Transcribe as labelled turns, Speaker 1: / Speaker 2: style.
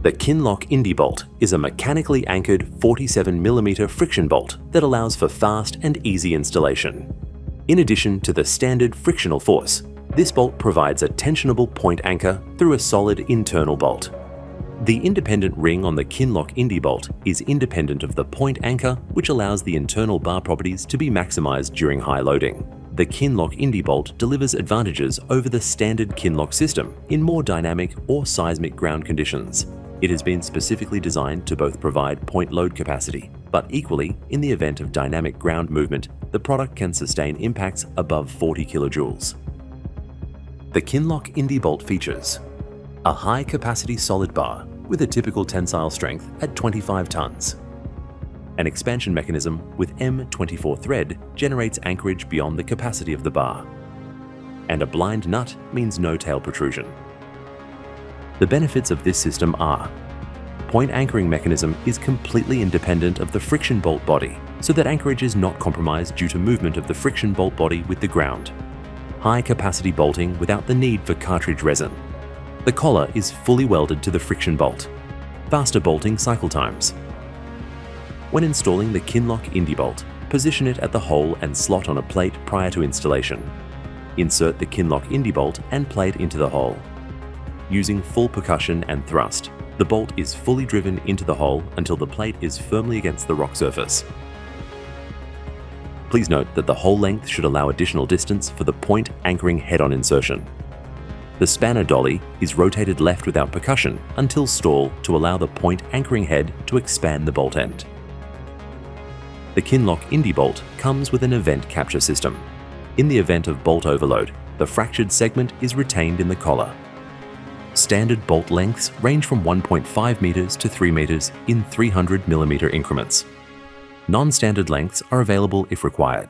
Speaker 1: The Kinloc Indie Bolt is a mechanically anchored 47mm friction bolt that allows for fast and easy installation. In addition to the standard frictional force, this bolt provides a tensionable point anchor through a solid internal bolt. The independent ring on the Kinloc Indie Bolt is independent of the point anchor, which allows the internal bar properties to be maximized during high loading. The Kinloc Indie Bolt delivers advantages over the standard Kinloc system in more dynamic or seismic ground conditions. It has been specifically designed to both provide point load capacity, but equally, in the event of dynamic ground movement, the product can sustain impacts above 40 kilojoules. The Kinloc Indie Bolt features a high-capacity solid bar with a typical tensile strength at 25 tons. An expansion mechanism with M24 thread generates anchorage beyond the capacity of the bar. And a blind nut means no tail protrusion. The benefits of this system are: point anchoring mechanism is completely independent of the friction bolt body, so that anchorage is not compromised due to movement of the friction bolt body with the ground. High capacity bolting without the need for cartridge resin. The collar is fully welded to the friction bolt. Faster bolting cycle times. When installing the Kinloc Indie Bolt, position it at the hole and slot on a plate prior to installation. Insert the Kinloc Indie Bolt and plate into the hole. Using full percussion and thrust, the bolt is fully driven into the hole until the plate is firmly against the rock surface. Please note that the hole length should allow additional distance for the point anchoring head-on insertion. The spanner dolly is rotated left without percussion until stall to allow the point anchoring head to expand the bolt end. The Kinloc Indie Bolt comes with an event capture system. In the event of bolt overload, the fractured segment is retained in the collar. Standard bolt lengths range from 1.5 meters to 3 meters in 300mm increments. Non-standard lengths are available if required.